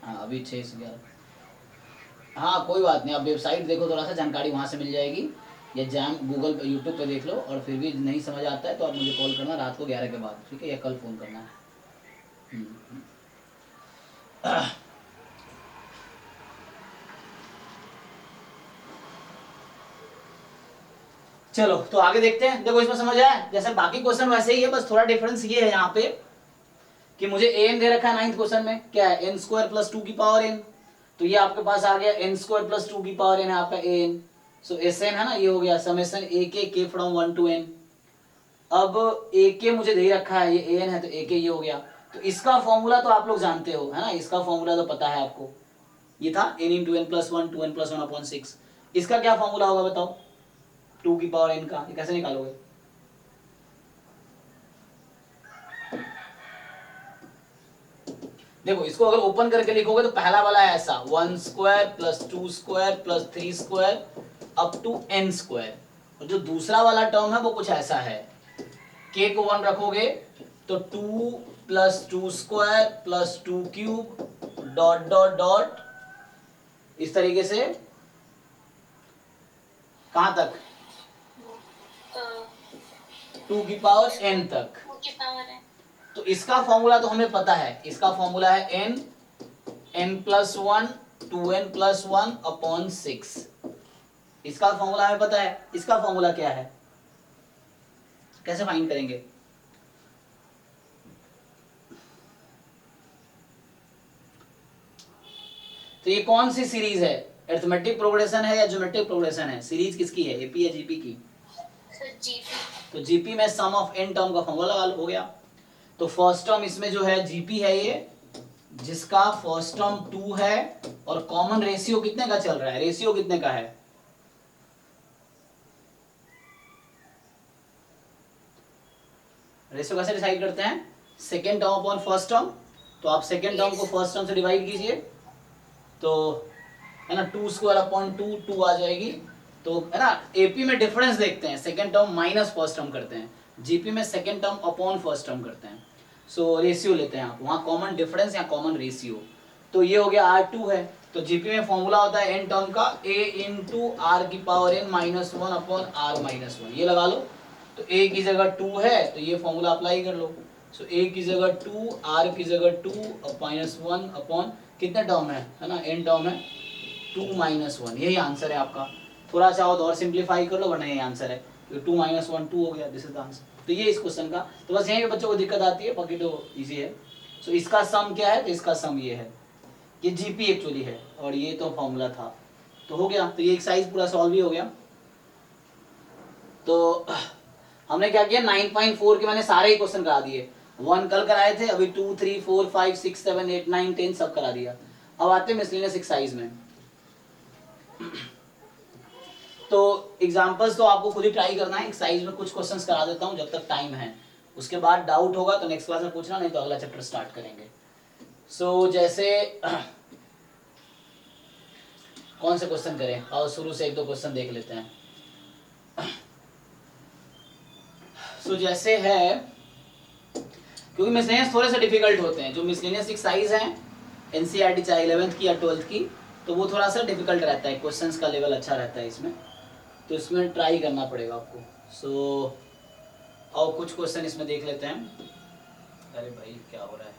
हाँ अभी 6 से 11। हाँ कोई बात नहीं, आप वेबसाइट देखो, थोड़ा सा जानकारी वहाँ से मिल जाएगी, या जैम गूगल यूट्यूब पे देख लो, और फिर भी नहीं समझ आता है तो आप मुझे कॉल करना रात को 11 के बाद, ठीक है, या कल फ़ोन करना है। चलो तो आगे देखते हैं। देखो इसमें समझ आया, जैसे बाकी क्वेश्चन वैसे ही है, बस थोड़ा डिफरेंस ये है यहाँ पे कि मुझे an दे रखा है 9th क्वेश्चन में, क्या है n² + 2 की पावर n, तो ये आपके पास आ गया n² + 2 की पावर n है आपका an, सो Sn है ना, ये हो गया summation ak from 1 to n। अब ak मुझे दे रखा है, ये an है तो ak ये हो गया, तो इसका फॉर्मूला तो आप लोग जानते हो है ना, इसका फॉर्मूला तो पता है आपको, ये था n × n + 1 2n + 1/6। इसका क्या फॉर्मूला होगा बताओ, 2 की पावर n का, ये कैसे निकालोगे? देखो इसको अगर ओपन करके लिखोगे तो पहला वाला है ऐसा 1² + 2² + 3² अप टू n², और जो दूसरा वाला टर्म है वो कुछ ऐसा है, k को 1 रखोगे तो 2 + 2² + 2³ डॉट डॉट डॉट, इस तरीके से कहां तक, 2 की पावर n तक। 2 की पावर है। तो इसका फॉर्मूला तो हमें पता है, इसका फॉर्मूला है n + 1 2n + 1/6, इसका फॉर्मूला हमें पता है। इसका फॉर्मूला क्या है, कैसे फाइंड करेंगे? तो ये कौन सी सीरीज है, अरिथमेटिक प्रोग्रेशन है या ज्योमेट्रिक प्रोग्रेशन है, सीरीज किसकी है, एपी या जीपी की? Sir GP. तो जीपी में सम ऑफ n टर्म का फॉर्मूला हो गया। तो फर्स्ट टर्म इसमें जो है जीपी है ये, जिसका फर्स्ट टर्म 2 है, और कॉमन रेशियो कितने का चल रहा है, रेशियो कितने का है? रेशियो कैसे डिसाइड करते हैं, second term upon first term, तो आप सेकेंड टर्म को फर्स्ट टर्म से डिवाइड कीजिए, तो है ना 2² 2 आ जाएगी, तो है ना एपी में डिफरेंस देखते हैं, second term minus first term करते हैं, जीपी में second term upon first term करते हैं। सो रेशियो लेते हैं आप, वहाँ कॉमन डिफरेंस या कॉमन रेशियो। तो ये हो गया R2 है, तो जीपी में फॉर्मूला होता है n टर्म का a इंटू आर की power n minus one upon r minus one, ये लगा लो। तो a की जगह 2 है तो ये फॉर्मूला अप्लाई कर लो। सो a की जगह 2, r की जगह 2 माइनस वन अपॉन कितने टर्म है ना, n टर्म है 2 माइनस वन, यही आंसर है आपका। थोड़ा सा और सिंप्लीफाई कर लो वरना यही आंसर है, 2 माइनस वन 2 हो गया, दिस इज द आंसर। तो ये इस क्वेश्चन का, तो बस यहीं पे बच्चों को दिक्कत आती है, बाकी तो इजी है। सो इसका सम क्या है, तो इसका सम ये है, ये जीपी एक्चुअली है और ये तो फॉर्मूला था, तो हो गया। तो ये एक्सरसाइज पूरा सॉल्व ही हो गया। तो हमने क्या किया, 9.4 के मैंने सारे ही क्वेश्चन करा दिए, 1 कल कराए थे, अभी 2 3 4 5 6 7 8 9 10 सब करा दिया। अब आते हैं मिसलेनियस एक्सरसाइज में। तो एग्जांपल्स तो आपको खुद ही ट्राई करना है, एक्सरसाइज में कुछ क्वेश्चंस करा देता हूं जब तक टाइम है, उसके बाद डाउट होगा तो नेक्स्ट क्लास में पूछना, नहीं तो अगला चैप्टर स्टार्ट करेंगे। सो जैसे कौन से क्वेश्चन करें, और शुरू से एक दो क्वेश्चन देख लेते हैं। सो जैसे है, क्योंकि मिसलेनियस थोड़े से डिफिकल्ट होते हैं, जो मिसलेनियस एक्सरसाइज है एनसीईआरटी चाहे 11th की या 12th की, तो वो थोड़ा सा डिफिकल्ट रहता है, क्वेश्चंस का लेवल अच्छा रहता है इसमें, तो इसमें ट्राई करना पड़ेगा आपको। सो और कुछ क्वेश्चन इसमें देख लेते हैं। अरे भाई क्या हो रहा है,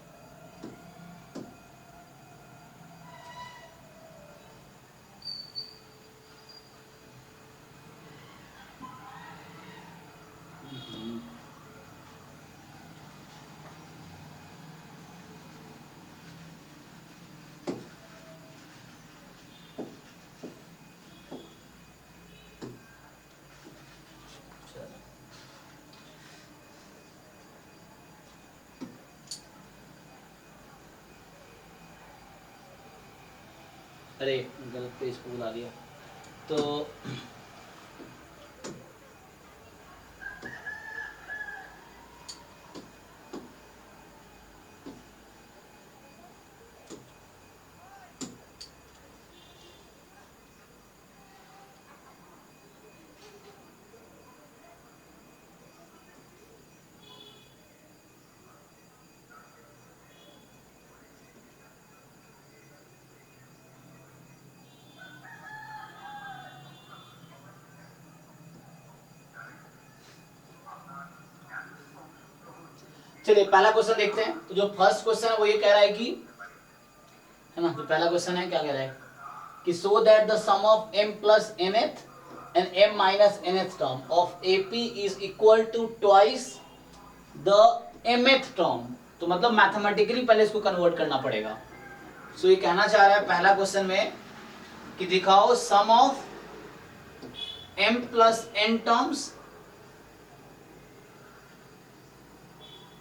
अरे गलत पेज पे बुला दिया। तो चलिए पहला क्वेश्चन देखते हैं। तो जो फर्स्ट क्वेश्चन है वो ये कह रहा है कि, है ना, जो पहला क्वेश्चन है क्या कह रहा है कि so that the sum of m plus nth and m minus nth term of AP is equal to twice the mth term. तो मतलब मैथमेटिकली पहले इसको कन्वर्ट करना पड़ेगा। सो ये कहना चाह रहा है पहला क्वेश्चन में कि दिखाओ sum of m plus n terms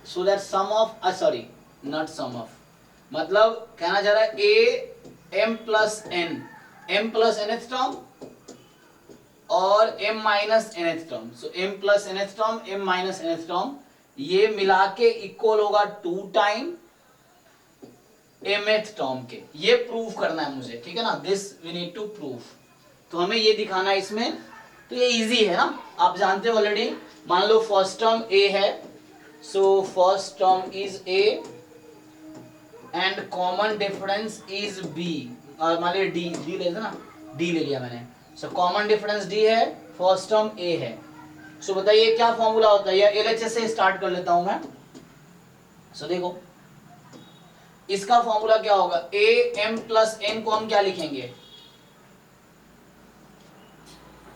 so that sum of sorry not sum of, मतलब कहना चाह रहा है a m plus n, m plus nth term और m माइनस nth टर्म। सो m plus nth term m minus nth term ये मिला के equal होगा 2 टाइम mth टर्म के। ये प्रूव करना है मुझे, ठीक है ना, this we need to prove. तो हमें ये दिखाना है इसमें, तो ये इजी है ना, आप जानते हो ऑलरेडी। मान लो फर्स्ट टर्म a है, so first term is a and common difference is b, और मान लिया d ले ना, d ले लिया मैंने। so common difference d है, first term a है। so बताइए क्या फॉर्मूला होता है, या LHS से स्टार्ट कर लेता हूं मैं। so देखो इसका फॉर्मूला क्या होगा, a m प्लस n को हम क्या लिखेंगे,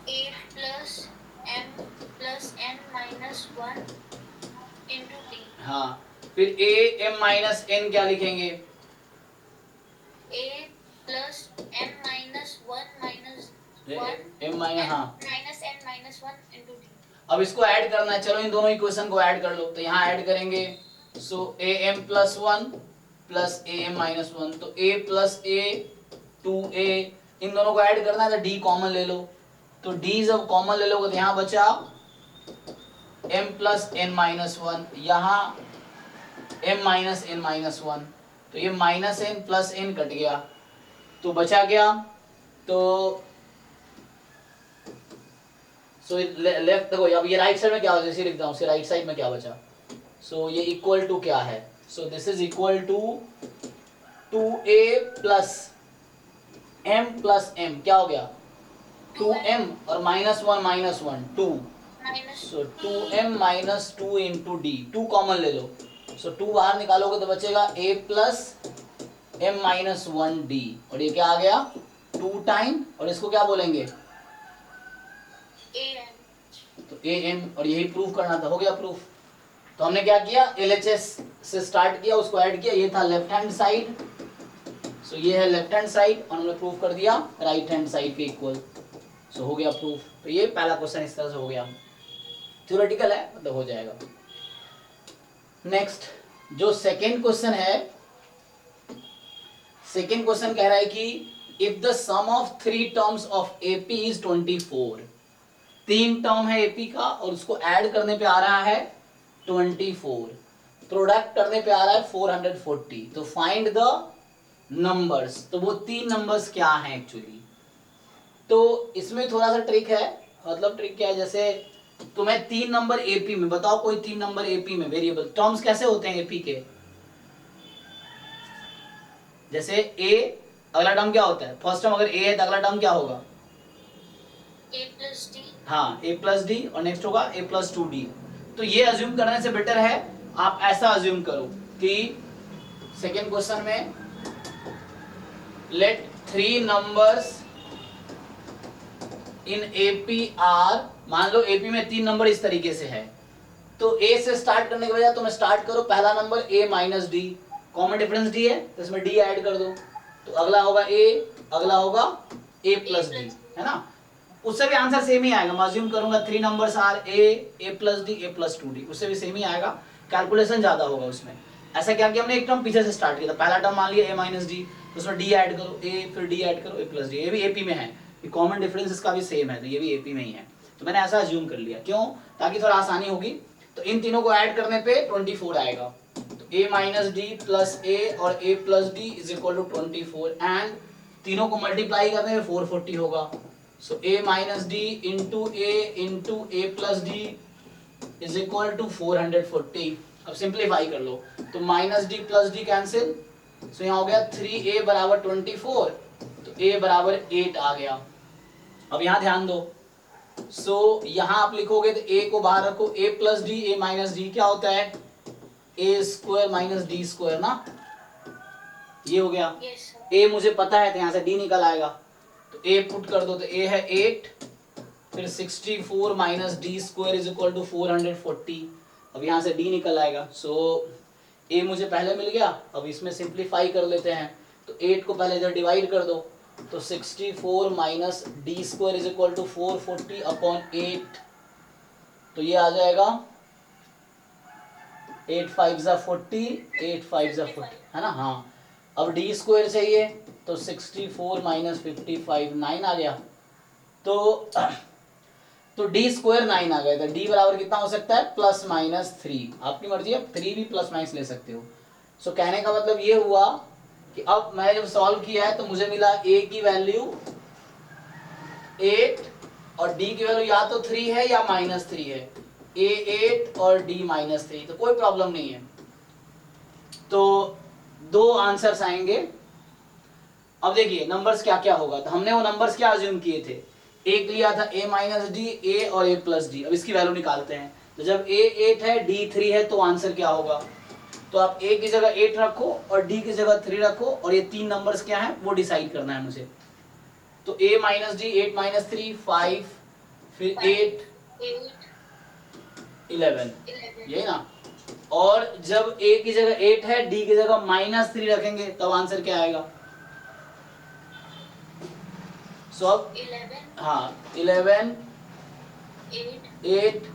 a plus m plus n minus 1 into d। हाँ, फिर a m माइनस n क्या लिखेंगे, a plus m minus 1 minus 1 m minus, हाँ minus n minus 1 into d। अब इसको ऐड करना है, चलो इन दोनों इक्वेशन को ऐड कर लो। तो यहाँ ऐड करेंगे, सो a m plus 1 plus a m minus 1, तो a प्लस a 2a, इन दोनों को ऐड करना है तो d कॉमन ले लो। तो d जब कॉमन ले लोगे तो यहाँ बचा m प्लस n माइनस 1, यहाँ m माइनस n माइनस 1, तो ये minus n plus n cut गया तो बचा गया, तो सो लेफ्ट देखो, अब ये राइट साइड में क्या हो, जैसे लिखता हूँ राइट साइड में क्या बचा, सो ये इक्वल टू क्या है, so this is equal to 2a plus m plus m, क्या हो गया 2m और -1 2, minus so 2m minus 2 into d, 2 common ले लो, सो 2 बाहर निकालोगे तो बचेगा a plus m minus 1 d, और ये क्या आ गया 2 टाइम, और इसको क्या बोलेंगे am, तो am, और यही प्रूफ करना था, हो गया प्रूफ। तो हमने क्या किया LHS से स्टार्ट किया, उसको ऐड किया, ये था लेफ्ट हैंड साइड, सो ये है लेफ्ट हैंड साइड, और हमने प्रूफ कर दिया राइट हैंड साइड के इक्वल, सो हो गया प्रूफ। तो ये पहला क्वेश्चन इस तरह से हो गया, थ्योरेटिकल है मतलब हो जाएगा। नेक्स्ट जो सेकेंड क्वेश्चन है, सेकेंड क्वेश्चन कह रहा है कि if the sum of 3 terms of AP is 24, 3 term है AP का और उसको ऐड करने पे आ रहा है 24, प्रोडक्ट करने पे आ रहा है 440, तो फाइंड द नंबर्स, तो वो 3 नंबर्स क्या हैं एक्चुअली। तो इसमें थोड़ा सा ट्रिक है, मतलब ट्रिक क्या है, जैसे तुम्हें 3 नंबर AP में बताओ, कोई 3 नंबर AP में वेरिएबल, टर्म्स कैसे होते हैं AP के, जैसे A अगला टर्म क्या होता है, फर्स्ट टर्म अगर A है तो अगला टर्म क्या होगा a plus d, हाँ A प्लस डी, और नेक्स्ट होगा A प्लस 2D। तो ये अज्यूम करने से बेटर है आप ऐसा अज्यूम करो कि सेकेंड क्वेश्चन में let 3 numbers in AP are, मान लो AP में 3 नंबर इस तरीके से है, तो A से स्टार्ट करने के बजाय तुम स्टार्ट करो पहला number A minus D, common difference D है तो इसमें D ऐड कर दो, तो अगला होगा A, अगला होगा A प्लस डी, है ना, उससे भी आंसर सेम ही आएगा। मैं अज्यूम करूंगा 3 numbers are A plus D, A plus 2D, उससे भी सेम ही आएगा, कैलकुलेशन ज्यादा होगा उसमें। ऐसा क्या किया हमने, एक टर्म पीछे से स्टार्ट किया था, पहला टर्म मान लिया A माइनस डी, उसमें D ऐड करो A, फिर D ऐड करो A प्लस डी, ये भी AP में है, ये कॉमन डिफरेंस इसका भी सेम है, तो ये भी AP में ही है, तो मैंने ऐसा अज्यूम कर लिया, क्यों, ताकि थोड़ा आसानी होगी। तो इन तीनों को ऐड करने पे 24 आएगा, तो A minus D plus A और A plus D is equal to 24, and तीनों को मल्टीप्लाई करने में 440 होगा, so A minus D into A plus D is equal to 440। अब सिंप्लीफाई कर लो, तो minus D plus D cancel, so यहाँ हो गया 3A बराबर 24, तो A बराबर 8 आ गया। अब यहाँ ध्यान दो, सो यहाँ आप लिखोगे तो A को बाहर रखो, A plus D A minus D क्या होता है A square minus D square ना, ये हो गया। yes sir, A मुझे पता है तो यहाँ से D निकल आएगा, तो A पुट कर दो, तो A है 8, फिर 64 minus D square is equal to 440, अब यहाँ से D निकल आएगा, सो A मुझे पहले मिल गया। अब इसमें सिंप्लीफाई कर लेते हैं, तो 8 को पहले इधर डिवाइड कर दो, तो 64 minus D square is equal to 440 upon 8, तो ये आ जाएगा 8 5 जा 40, 8 5 जा 40, है ना, हाँ। अब डी स्क्वायर चाहिए, तो 64 माइनस 55 9 आ गया, तो डी स्क्वायर 9 आ गया, तो डी बराबर कितना हो सकता है प्लस माइनस 3, आपकी मर्जी है, 3 भी प्लस माइनस ले सकते हो। सो कहने का मतलब ये हुआ कि अब मैंने जब सॉल्व किया है तो मुझे मिला A की वैल्यू 8 और D की वैल्यू या तो 3 है या माइनस 3 है, A 8 और D माइनस 3, तो कोई प्रॉब्लम नहीं है। तो 2 आंसर्स आएंगे। अब देखिए नंबर्स क्या क्या होगा, तो हमने वो नंबर्स क्या अज्यूम किए थे, एक लिया था A माइनस डी, A और A प्लस डी। अब इसकी वैल्यू निकालते हैं, तो जब A 8 है D 3 है तो आंसर क्या होगा, तो आप A की जगह 8 रखो और D की जगह 3 रखो, और ये 3 नंबर्स क्या हैं वो डिसाइड करना है मुझे। तो A माइनस डी 8 माइनस 3 5, फिर 8 11, यही ना। और जब A की जगह 8 है D की जगह माइनस 3 रखेंगे तब आंसर क्या आएगा, सो अब 11, हाँ 11 8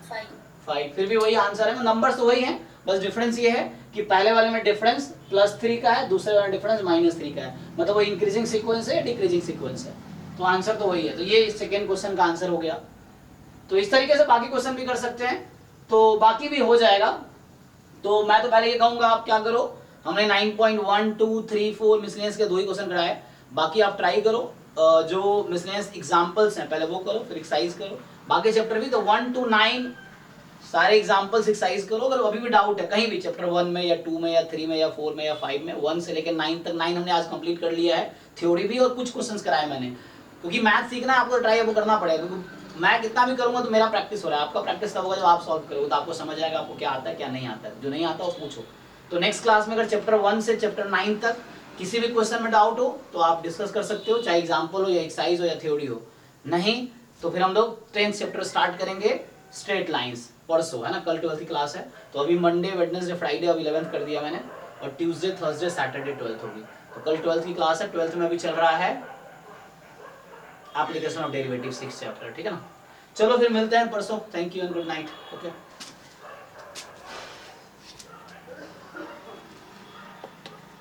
5, 5, फिर भी वही आंसर है, नंबर्स तो वही हैं, बस डिफरेंस ये है कि पहले वाले में डिफरेंस +3 का है, दूसरे वाले में डिफरेंस -3 का है, मतलब वो इंक्रीजिंग सीक्वेंस है डिक्रीजिंग सीक्वेंस है, तो आंसर तो वही है। तो ये सेकंड क्वेश्चन का आंसर हो गया। तो इस तरीके से बाकी क्वेश्चन भी कर सकते हैं, तो बाकी भी हो जाएगा। तो मैं तो पहले ये कहूंगा आप क्या करो, हमने 9.1 2 3 4 मिसलेनियस के 2 ही क्वेश्चन कराए, बाकी आप ट्राई करो, जो मिसलेनियस एग्जांपल्स हैं पहले वो करो, फिर एक्सरसाइज करो, बाकी चैप्टर भी तो 1 to 9 सारे एग्जांपल्स एक्सरसाइज करो। अगर अभी भी डाउट है कहीं भी चैप्टर 1 में या 2 में या 3 में या 4 में या 5 में, 1 से लेकर 9 तक, 9 हमने आज कंप्लीट कर लिया है, थ्योरी भी और कुछ क्वेश्चंस कराए मैंने, क्योंकि मैथ सीखना है आपको, ट्राई अब करना पड़ेगा, क्योंकि मैं कितना भी करूंगा तो मेरा प्रैक्टिस हो रहा है, आपका प्रैक्टिस तब होगा जब आप सॉल्व करोगे, तो आपको समझ आएगा आपको क्या आता है क्या नहीं आता है, जो नहीं आता वो पूछो। तो नेक्स्ट क्लास में अगर चैप्टर 1 से चैप्टर 9 तक किसी भी क्वेश्चन में डाउट हो तो आप डिस्कस कर सकते हो, चाहे एग्जाम्पल हो या एक्सरसाइज हो या थ्योरी हो। नहीं तो फिर हम लोग 10th चैप्टर स्टार्ट करेंगे, स्ट्रेट लाइंस, परसों, है ना, कल 12th की क्लास है। तो अभी मंडे, वेडनेसडे, फ्राइडे अब 11th कर दिया मैंने, और ट्यूसडे, थर्सडे, सैटरडे 12th होगी। तो कल 12th की क्लास है। 12th में अभी चल रहा है application of derivative 6th chapter, ठीक है ना। चलो फिर मिलते हैं परसों। Thank you and good night. Okay.